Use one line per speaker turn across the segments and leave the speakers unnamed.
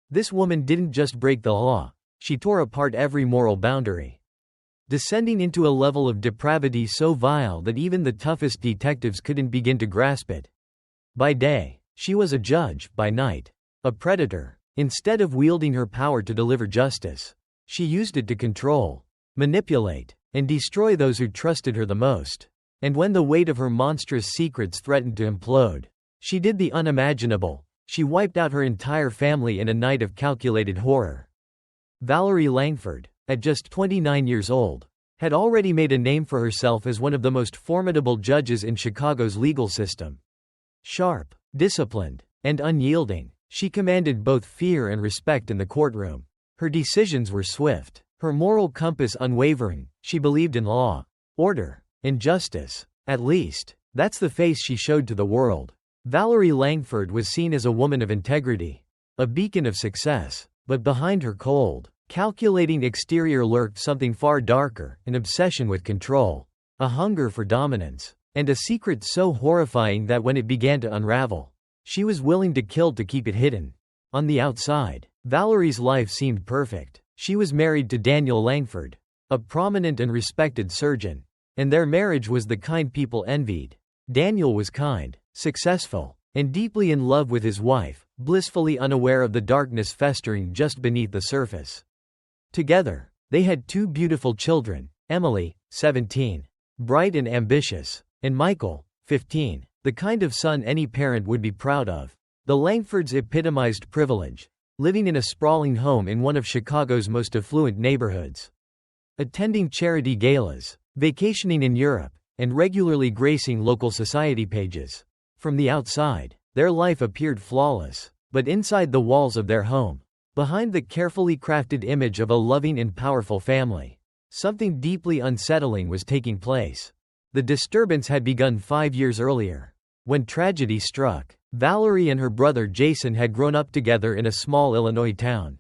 This woman didn't just break the law, she tore apart every moral boundary, descending into a level of depravity so vile that even the toughest detectives couldn't begin to grasp it. By day, she was a judge; by night, a predator. Instead of wielding her power to deliver justice, she used it to control, manipulate, and destroy those who trusted her the most. And when the weight of her monstrous secrets threatened to implode, she did the unimaginable. She wiped out her entire family in a night of calculated horror. Valerie Langford, at just 29 years old, had already made a name for herself as one of the most formidable judges in Chicago's legal system. Sharp, disciplined, and unyielding, she commanded both fear and respect in the courtroom. Her decisions were swift, her moral compass unwavering. She believed in law, order, and justice. At least, that's the face she showed to the world. Valerie Langford was seen as a woman of integrity, a beacon of success, but behind her cold, calculating exterior lurked something far darker: an obsession with control, a hunger for dominance, and a secret so horrifying that when it began to unravel, she was willing to kill to keep it hidden. On the outside, Valerie's life seemed perfect. She was married to Daniel Langford, a prominent and respected surgeon, and their marriage was the kind people envied. Daniel was kind, successful, and deeply in love with his wife, blissfully unaware of the darkness festering just beneath the surface. Together, they had two beautiful children: Emily, 17, bright and ambitious, and Michael, 15, the kind of son any parent would be proud of. The Langfords epitomized privilege, living in a sprawling home in one of Chicago's most affluent neighborhoods, attending charity galas, vacationing in Europe, and regularly gracing local society pages. From the outside, their life appeared flawless, but inside the walls of their home, behind the carefully crafted image of a loving and powerful family, something deeply unsettling was taking place. The disturbance had begun 5 years earlier, when tragedy struck. Valerie and her brother Jason had grown up together in a small Illinois town,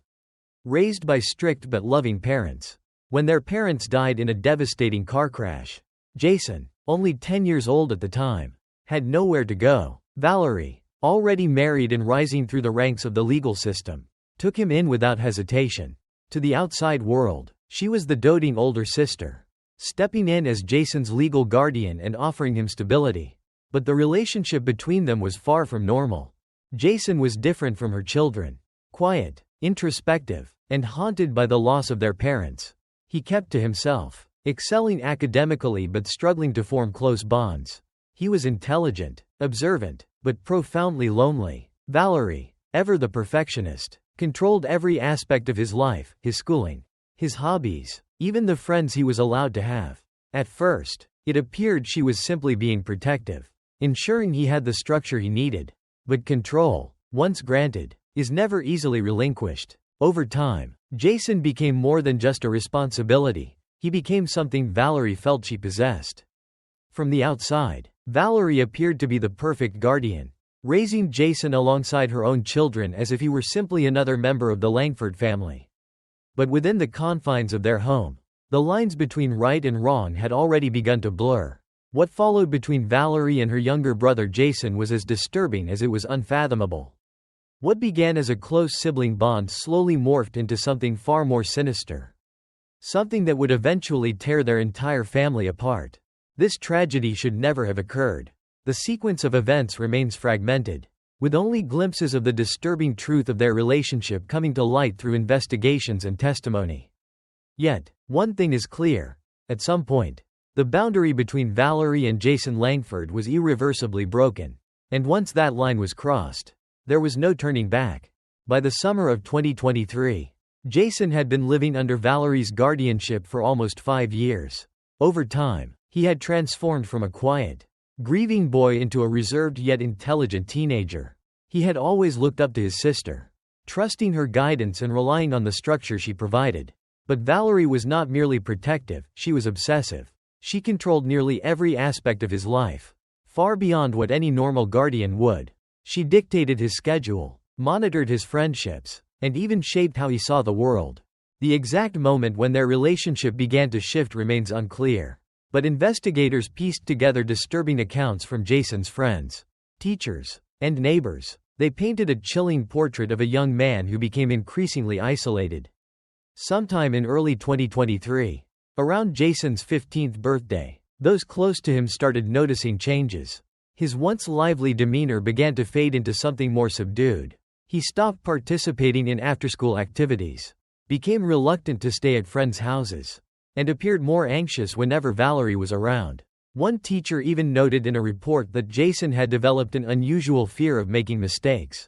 raised by strict but loving parents. When their parents died in a devastating car crash, Jason, only 10 years old at the time, had nowhere to go. Valerie, already married and rising through the ranks of the legal system, took him in without hesitation. To the outside world, she was the doting older sister, stepping in as Jason's legal guardian and offering him stability. But the relationship between them was far from normal. Jason was different from her children, quiet, introspective, and haunted by the loss of their parents. He kept to himself, excelling academically but struggling to form close bonds. He was intelligent, observant, but profoundly lonely. Valerie, ever the perfectionist, controlled every aspect of his life: his schooling, his hobbies, even the friends he was allowed to have. At first, it appeared she was simply being protective, ensuring he had the structure he needed. But control, once granted, is never easily relinquished. Over time, Jason became more than just a responsibility. He became something Valerie felt she possessed. From the outside, Valerie appeared to be the perfect guardian, raising Jason alongside her own children as if he were simply another member of the Langford family. But within the confines of their home, the lines between right and wrong had already begun to blur. What followed between Valerie and her younger brother Jason was as disturbing as it was unfathomable. What began as a close sibling bond slowly morphed into something far more sinister. Something that would eventually tear their entire family apart. This tragedy should never have occurred. The sequence of events remains fragmented, with only glimpses of the disturbing truth of their relationship coming to light through investigations and testimony. Yet, one thing is clear: at some point, the boundary between Valerie and Jason Langford was irreversibly broken. And once that line was crossed, there was no turning back. By the summer of 2023, Jason had been living under Valerie's guardianship for almost 5 years. Over time, he had transformed from a quiet, grieving boy into a reserved yet intelligent teenager. He had always looked up to his sister, trusting her guidance and relying on the structure she provided. But Valerie was not merely protective, she was obsessive. She controlled nearly every aspect of his life, far beyond what any normal guardian would. She dictated his schedule, monitored his friendships, and even shaped how he saw the world. The exact moment when their relationship began to shift remains unclear, but investigators pieced together disturbing accounts from Jason's friends, teachers, and neighbors, They painted a chilling portrait of a young man who became increasingly isolated. Sometime in early 2023, around Jason's 15th birthday, those close to him started noticing changes. His once lively demeanor began to fade into something more subdued. He stopped participating in after-school activities, became reluctant to stay at friends' houses, and appeared more anxious whenever Valerie was around. One teacher even noted in a report that Jason had developed an unusual fear of making mistakes,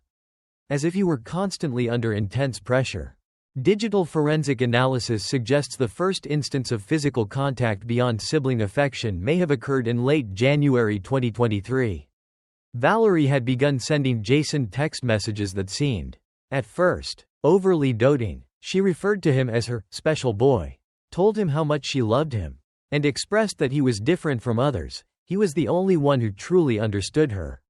as if he were constantly under intense pressure. Digital forensic analysis suggests the first instance of physical contact beyond sibling affection may have occurred in late January 2023. Valerie had begun sending Jason text messages that seemed, at first, overly doting. She referred to him as her special boy, told him how much she loved him, and expressed that he was different from others. He was the only one who truly understood her.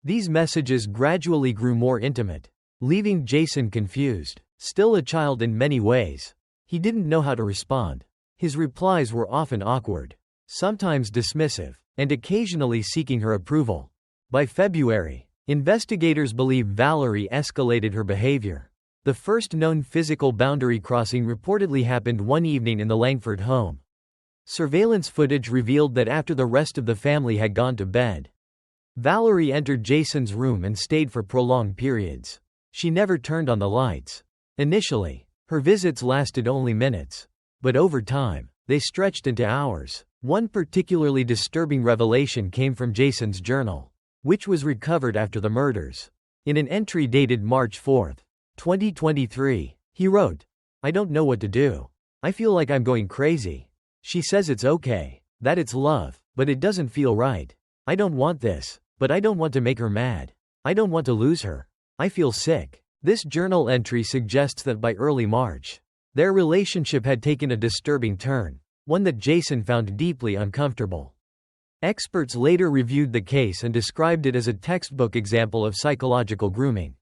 These messages gradually grew more intimate, leaving Jason confused. Still a child in many ways, he didn't know how to respond. His replies were often awkward, sometimes dismissive, and occasionally seeking her approval. By February, investigators believe Valerie escalated her behavior. The first known physical boundary crossing reportedly happened one evening in the Langford home. Surveillance footage revealed that after the rest of the family had gone to bed, Valerie entered Jason's room and stayed for prolonged periods. She never turned on the lights. Initially, her visits lasted only minutes, but over time, they stretched into hours. One particularly disturbing revelation came from Jason's journal, which was recovered after the murders. In an entry dated March 4, 2023, he wrote, "I don't know what to do. I feel like I'm going crazy. She says it's okay, that it's love, but it doesn't feel right. I don't want this, but I don't want to make her mad. I don't want to lose her. I feel sick." This journal entry suggests that by early March, their relationship had taken a disturbing turn, one that Jason found deeply uncomfortable. Experts later reviewed the case and described it as a textbook example of psychological grooming.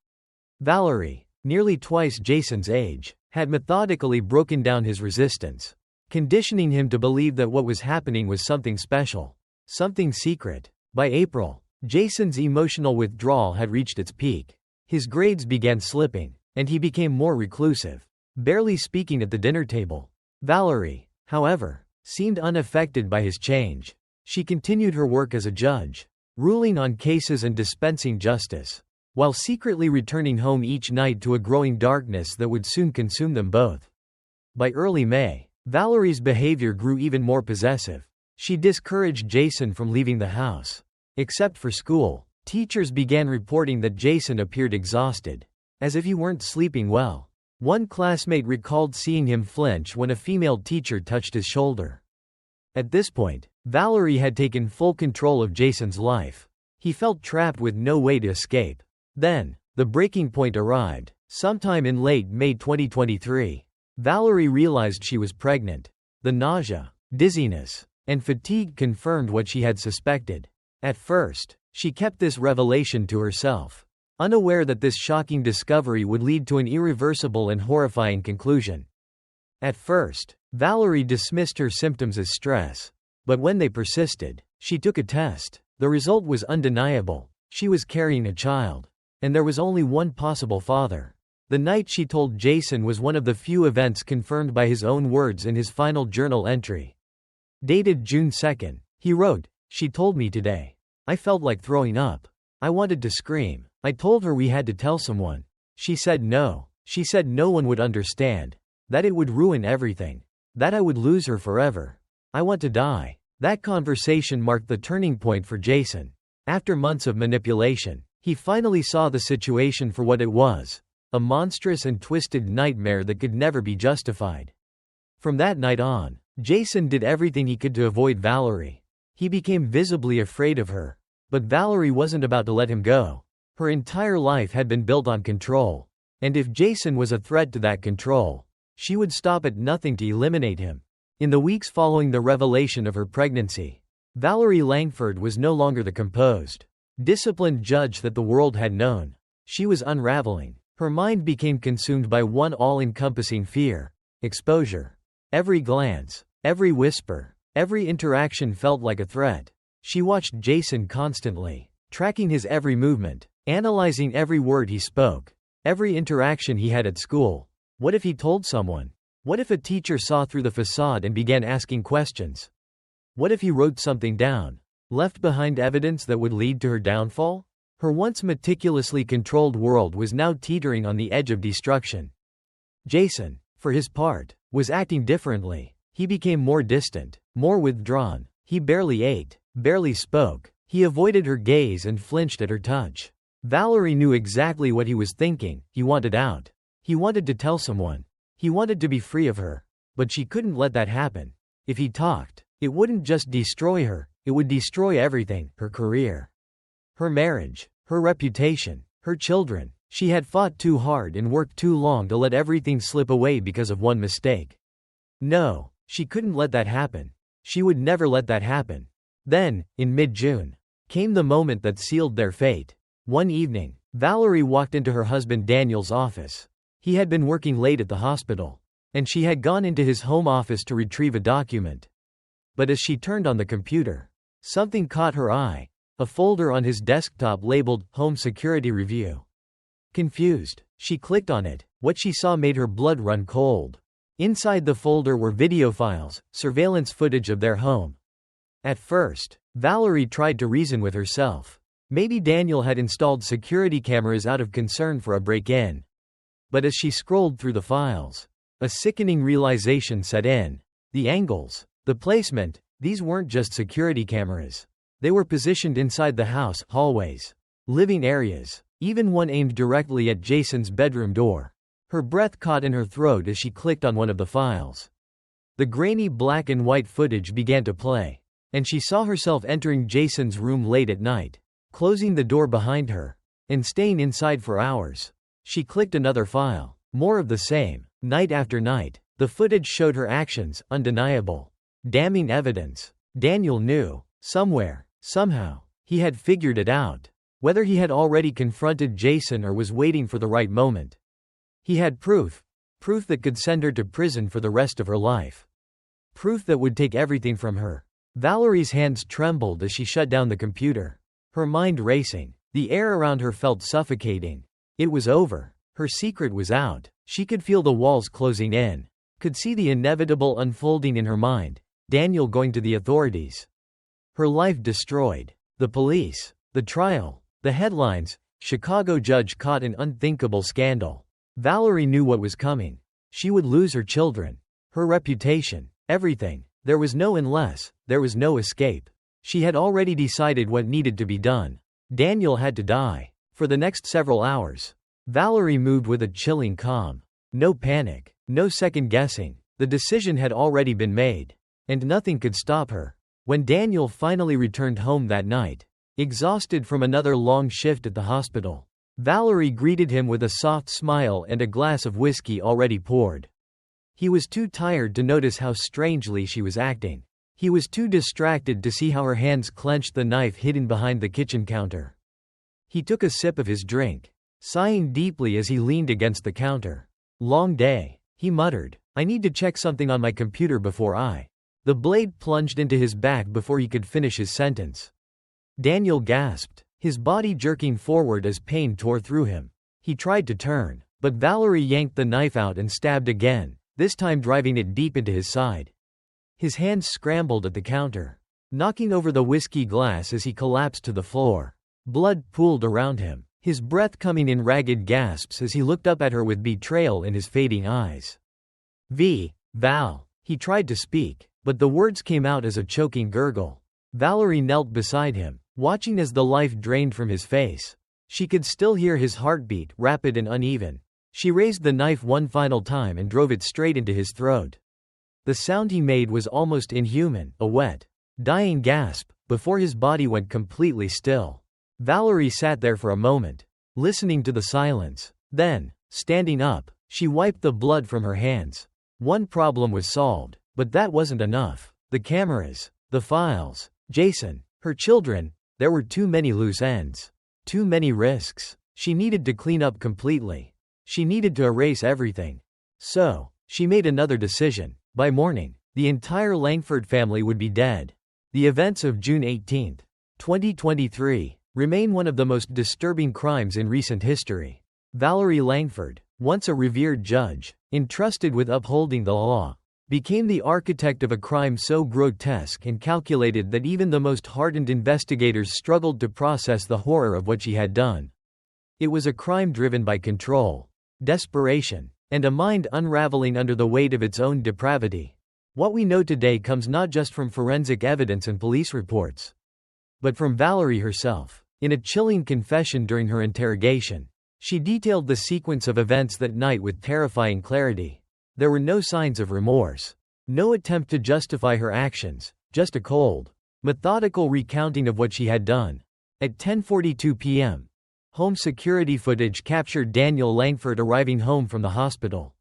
Valerie, nearly twice Jason's age, had methodically broken down his resistance, conditioning him to believe that what was happening was something special, something secret. By April, Jason's emotional withdrawal had reached its peak. His grades began slipping, and he became more reclusive, barely speaking at the dinner table. Valerie, however, seemed unaffected by his change. She continued her work as a judge, ruling on cases and dispensing justice, while secretly returning home each night to a growing darkness that would soon consume them both. By early May, Valerie's behavior grew even more possessive. She discouraged Jason from leaving the house, except for school. Teachers began reporting that Jason appeared exhausted, as if he weren't sleeping well. One classmate recalled seeing him flinch when a female teacher touched his shoulder. At this point, Valerie had taken full control of Jason's life. He felt trapped with no way to escape. Then, the breaking point arrived. Sometime in late May 2023, Valerie realized she was pregnant. The nausea, dizziness, and fatigue confirmed what she had suspected. At first, she kept this revelation to herself, unaware that this shocking discovery would lead to an irreversible and horrifying conclusion. At first, Valerie dismissed her symptoms as stress, but when they persisted, she took a test. The result was undeniable. She was carrying a child, and there was only one possible father. The night she told Jason was one of the few events confirmed by his own words in his final journal entry. Dated June 2, he wrote, "She told me today. I felt like throwing up. I wanted to scream. I told her we had to tell someone. She said no. She said no one would understand. That it would ruin everything. That I would lose her forever. I want to die." That conversation marked the turning point for Jason. After months of manipulation, he finally saw the situation for what it was, a monstrous and twisted nightmare that could never be justified. From that night on, Jason did everything he could to avoid Valerie. He became visibly afraid of her. But Valerie wasn't about to let him go. Her entire life had been built on control. And if Jason was a threat to that control, she would stop at nothing to eliminate him. In the weeks following the revelation of her pregnancy, Valerie Langford was no longer the composed, disciplined judge that the world had known. She was unraveling. Her mind became consumed by one all-encompassing fear: exposure. Every glance, every whisper, every interaction felt like a threat. She watched Jason constantly, tracking his every movement, analyzing every word he spoke, every interaction he had at school. What if he told someone? What if a teacher saw through the facade and began asking questions? What if he wrote something down, left behind evidence that would lead to her downfall? Her once meticulously controlled world was now teetering on the edge of destruction. Jason, for his part, was acting differently. He became more distant, more withdrawn. He barely ate, barely spoke. He avoided her gaze and flinched at her touch. Valerie knew exactly what he was thinking. He wanted out. He wanted to tell someone. He wanted to be free of her. But she couldn't let that happen. If he talked, it wouldn't just destroy her, it would destroy everything: her career, her marriage, her reputation, her children. She had fought too hard and worked too long to let everything slip away because of one mistake. No, she couldn't let that happen. She would never let that happen. Then, in mid-June, came the moment that sealed their fate. One evening, Valerie walked into her husband Daniel's office. He had been working late at the hospital, and she had gone into his home office to retrieve a document. But as she turned on the computer, something caught her eye: a folder on his desktop labeled Home Security Review. Confused, she clicked on it. What she saw made her blood run cold. Inside the folder were video files, surveillance footage of their home. At first, Valerie tried to reason with herself. Maybe Daniel had installed security cameras out of concern for a break-in. But as she scrolled through the files, a sickening realization set in. The angles, the placement, these weren't just security cameras. They were positioned inside the house, hallways, living areas, even one aimed directly at Jason's bedroom door. Her breath caught in her throat as she clicked on one of the files. The grainy black and white footage began to play, and she saw herself entering Jason's room late at night, closing the door behind her, and staying inside for hours. She clicked another file. More of the same. Night after night, the footage showed her actions, undeniable, damning evidence. Daniel knew. Somewhere, somehow, he had figured it out. Whether he had already confronted Jason or was waiting for the right moment, he had proof that could send her to prison for the rest of her life. Proof that would take everything from her. Valerie's hands trembled as she shut down the computer, her mind racing. The air around her felt suffocating. It was over. Her secret was out. She could feel the walls closing in, could see the inevitable unfolding in her mind. Daniel going to the authorities. Her life destroyed. The police. The trial. The headlines. Chicago judge caught in unthinkable scandal. Valerie knew what was coming. She would lose her children, her reputation, everything. There was no unless, there was no escape. She had already decided what needed to be done. Daniel had to die. For the next several hours, Valerie moved with a chilling calm. No panic, no second guessing. The decision had already been made, and nothing could stop her. When Daniel finally returned home that night, exhausted from another long shift at the hospital, Valerie greeted him with a soft smile and a glass of whiskey already poured. He was too tired to notice how strangely she was acting. He was too distracted to see how her hands clenched the knife hidden behind the kitchen counter. He took a sip of his drink, sighing deeply as he leaned against the counter. Long day, he muttered. I need to check something on my computer before I. The blade plunged into his back before he could finish his sentence. Daniel gasped, his body jerking forward as pain tore through him. He tried to turn, but Valerie yanked the knife out and stabbed again, this time driving it deep into his side. His hands scrambled at the counter, knocking over the whiskey glass as he collapsed to the floor. Blood pooled around him, his breath coming in ragged gasps as he looked up at her with betrayal in his fading eyes. Val. He tried to speak, but the words came out as a choking gurgle. Valerie knelt beside him, watching as the life drained from his face. She could still hear his heartbeat, rapid and uneven. She raised the knife one final time and drove it straight into his throat. The sound he made was almost inhuman, a wet, dying gasp, before his body went completely still. Valerie sat there for a moment, listening to the silence. Then, standing up, she wiped the blood from her hands. One problem was solved, but that wasn't enough. The cameras, the files, Jason, her children, there were too many loose ends. Too many risks. She needed to clean up completely. She needed to erase everything. So, she made another decision. By morning, the entire Langford family would be dead. The events of June 18, 2023, remain one of the most disturbing crimes in recent history. Valerie Langford, once a revered judge, entrusted with upholding the law, became the architect of a crime so grotesque and calculated that even the most hardened investigators struggled to process the horror of what she had done. It was a crime driven by control, desperation, and a mind unraveling under the weight of its own depravity. What we know today comes not just from forensic evidence and police reports, but from Valerie herself. In a chilling confession during her interrogation, she detailed the sequence of events that night with terrifying clarity. There were no signs of remorse, no attempt to justify her actions, just a cold, methodical recounting of what she had done. At 10:42 p.m., home security footage captured Daniel Langford arriving home from the hospital.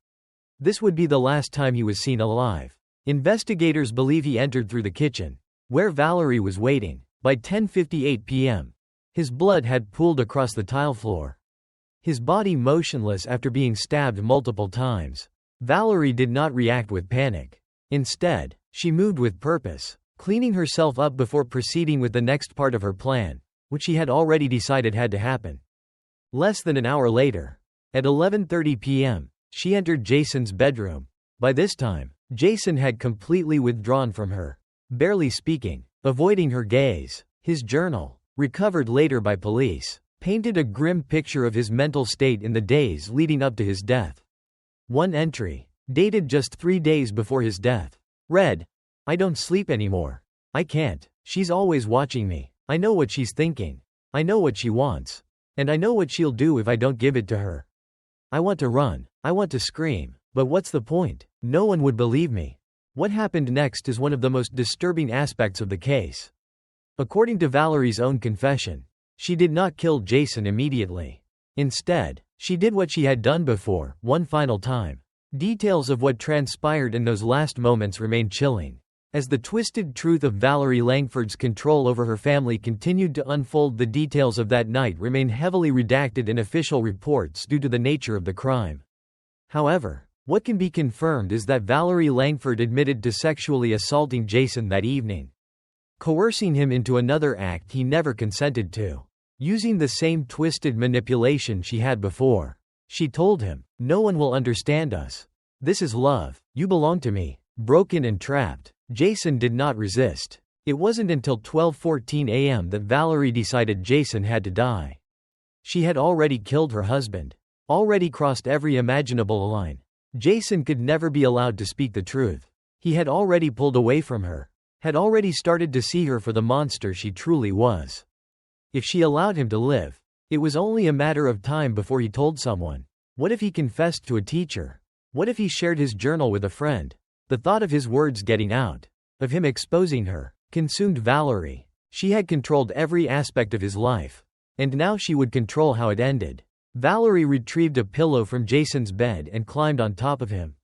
This would be the last time he was seen alive. Investigators believe he entered through the kitchen, where Valerie was waiting. By 10:58 p.m., his blood had pooled across the tile floor, his body motionless after being stabbed multiple times. Valerie did not react with panic. Instead, she moved with purpose, cleaning herself up before proceeding with the next part of her plan, which she had already decided had to happen. Less than an hour later, at 11:30 p.m., she entered Jason's bedroom. By this time, Jason had completely withdrawn from her, barely speaking, avoiding her gaze. His journal, recovered later by police, painted a grim picture of his mental state in the days leading up to his death. One entry, dated just 3 days before his death, read, "I don't sleep anymore. I can't. She's always watching me. I know what she's thinking. I know what she wants. And I know what she'll do if I don't give it to her. I want to run. I want to scream. But what's the point? No one would believe me." What happened next is one of the most disturbing aspects of the case. According to Valerie's own confession, she did not kill Jason immediately. Instead, she did what she had done before, one final time. Details of what transpired in those last moments remain chilling, as the twisted truth of Valerie Langford's control over her family continued to unfold. The details of that night remain heavily redacted in official reports due to the nature of the crime. However, what can be confirmed is that Valerie Langford admitted to sexually assaulting Jason that evening, coercing him into another act he never consented to. Using the same twisted manipulation she had before, she told him, "No one will understand us. This is love. You belong to me." Broken and trapped, Jason did not resist. It wasn't until 12:14 a.m. that Valerie decided Jason had to die. She had already killed her husband, already crossed every imaginable line. Jason could never be allowed to speak the truth. He had already pulled away from her, had already started to see her for the monster she truly was. If she allowed him to live, it was only a matter of time before he told someone. What if he confessed to a teacher? What if he shared his journal with a friend? The thought of his words getting out, of him exposing her, consumed Valerie. She had controlled every aspect of his life, and now she would control how it ended. Valerie retrieved a pillow from Jason's bed and climbed on top of him.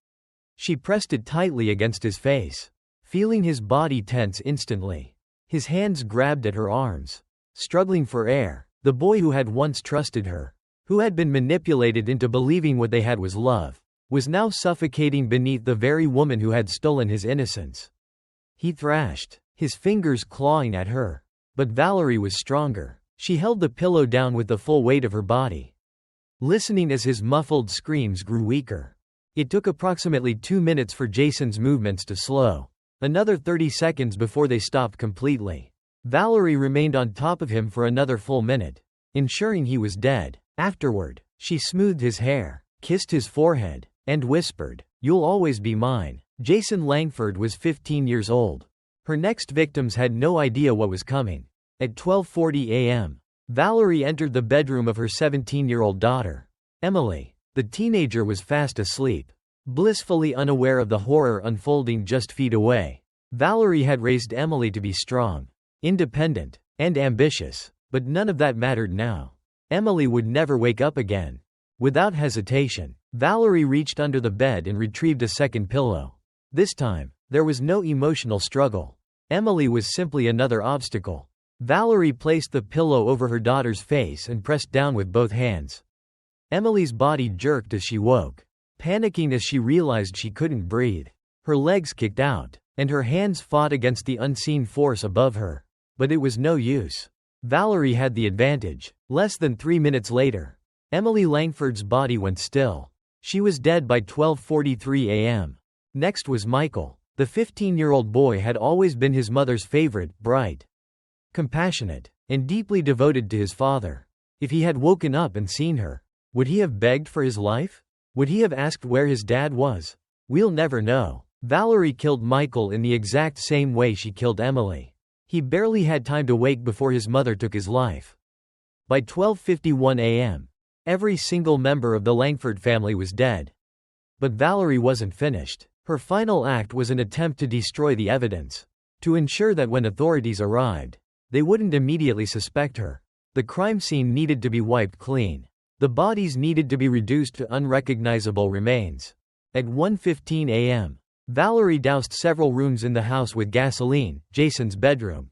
She pressed it tightly against his face, feeling his body tense instantly. His hands grabbed at her arms, struggling for air. The boy who had once trusted her, who had been manipulated into believing what they had was love, was now suffocating beneath the very woman who had stolen his innocence. He thrashed, his fingers clawing at her. But Valerie was stronger. She held the pillow down with the full weight of her body, listening as his muffled screams grew weaker. It took approximately 2 minutes for Jason's movements to slow, another 30 seconds before they stopped completely. Valerie remained on top of him for another full minute, ensuring he was dead. Afterward, she smoothed his hair, kissed his forehead, and whispered, "You'll always be mine." Jason Langford was 15 years old. Her next victims had no idea what was coming. At 12:40 a.m., Valerie entered the bedroom of her 17-year-old daughter, Emily. The teenager was fast asleep, blissfully unaware of the horror unfolding just feet away. Valerie had raised Emily to be strong, independent, and ambitious, but none of that mattered now. Emily would never wake up again. Without hesitation, Valerie reached under the bed and retrieved a second pillow. This time, there was no emotional struggle. Emily was simply another obstacle. Valerie placed the pillow over her daughter's face and pressed down with both hands. Emily's body jerked as she woke, panicking as she realized she couldn't breathe. Her legs kicked out, and her hands fought against the unseen force above her. But it was no use. Valerie had the advantage. Less than 3 minutes later, Emily Langford's body went still. She was dead by 12:43 a.m. Next was Michael. The 15-year-old boy had always been his mother's favorite, bright, compassionate, and deeply devoted to his father. If he had woken up and seen her, would he have begged for his life? Would he have asked where his dad was? We'll never know. Valerie killed Michael in the exact same way she killed Emily. He barely had time to wake before his mother took his life. By 12:51 a.m., every single member of the Langford family was dead. But Valerie wasn't finished. Her final act was an attempt to destroy the evidence, to ensure that when authorities arrived, they wouldn't immediately suspect her. The crime scene needed to be wiped clean. The bodies needed to be reduced to unrecognizable remains. At 1:15 a.m., Valerie doused several rooms in the house with gasoline: Jason's bedroom,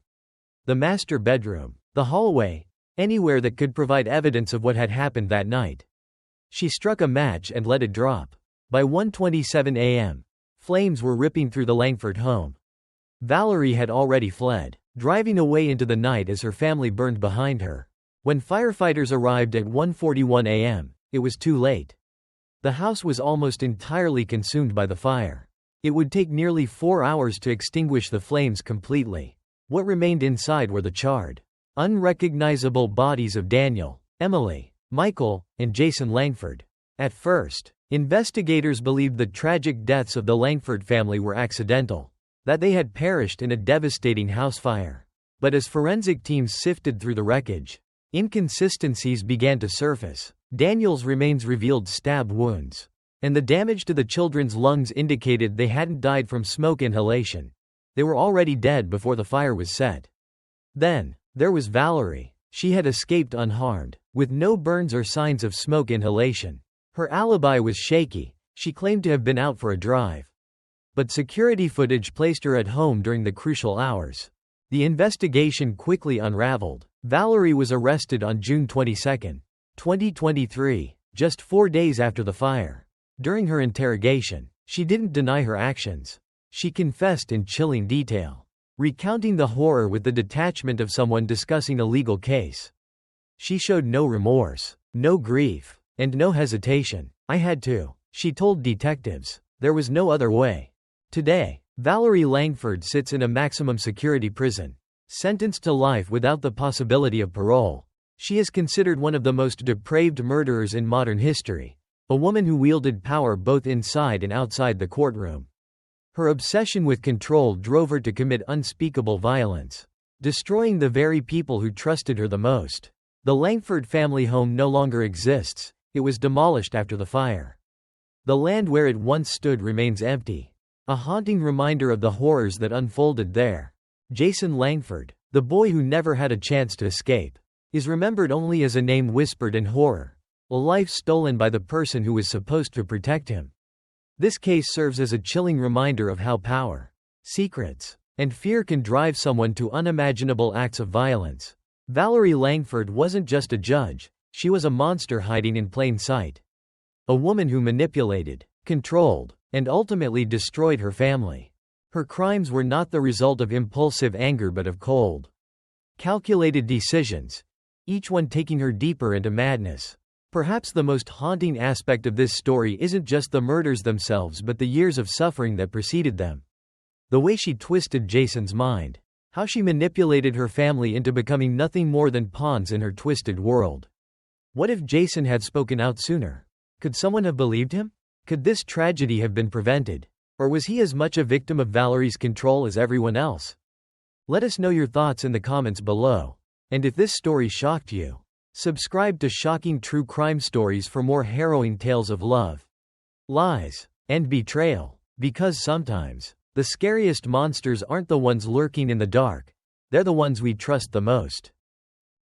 the master bedroom, the hallway, anywhere that could provide evidence of what had happened that night. She struck a match and let it drop. By 1:27 a.m., flames were ripping through the Langford home. Valerie had already fled, driving away into the night as her family burned behind her. When firefighters arrived at 1:41 a.m., it was too late. The house was almost entirely consumed by the fire. It would take nearly 4 hours to extinguish the flames completely. What remained inside were the charred, unrecognizable bodies of Daniel, Emily, Michael, and Jason Langford. At first, investigators believed the tragic deaths of the Langford family were accidental, that they had perished in a devastating house fire. But as forensic teams sifted through the wreckage, inconsistencies began to surface. Daniel's remains revealed stab wounds, and the damage to the children's lungs indicated they hadn't died from smoke inhalation. They were already dead before the fire was set. Then, there was Valerie. She had escaped unharmed, with no burns or signs of smoke inhalation. Her alibi was shaky. She claimed to have been out for a drive, but security footage placed her at home during the crucial hours. The investigation quickly unraveled. Valerie was arrested on June 22, 2023, just 4 days after the fire. During her interrogation, she didn't deny her actions. She confessed in chilling detail, recounting the horror with the detachment of someone discussing a legal case. She showed no remorse, no grief, and no hesitation. "I had to," she told detectives. "There was no other way." Today, Valerie Langford sits in a maximum security prison, sentenced to life without the possibility of parole. She is considered one of the most depraved murderers in modern history, a woman who wielded power both inside and outside the courtroom. Her obsession with control drove her to commit unspeakable violence, destroying the very people who trusted her the most. The Langford family home no longer exists. It was demolished after the fire. The land where it once stood remains empty, a haunting reminder of the horrors that unfolded there. Jason Langford, the boy who never had a chance to escape, is remembered only as a name whispered in horror, a life stolen by the person who was supposed to protect him. This case serves as a chilling reminder of how power, secrets, and fear can drive someone to unimaginable acts of violence. Valerie Langford wasn't just a judge, she was a monster hiding in plain sight. A woman who manipulated, controlled, and ultimately destroyed her family. Her crimes were not the result of impulsive anger but of cold, calculated decisions, each one taking her deeper into madness. Perhaps the most haunting aspect of this story isn't just the murders themselves but the years of suffering that preceded them. The way she twisted Jason's mind, how she manipulated her family into becoming nothing more than pawns in her twisted world. What if Jason had spoken out sooner? Could someone have believed him? Could this tragedy have been prevented? Or was he as much a victim of Valerie's control as everyone else? Let us know your thoughts in the comments below. And if this story shocked you, subscribe to Shocking True Crime Stories for more harrowing tales of love, lies, and betrayal. Because sometimes, the scariest monsters aren't the ones lurking in the dark, they're the ones we trust the most.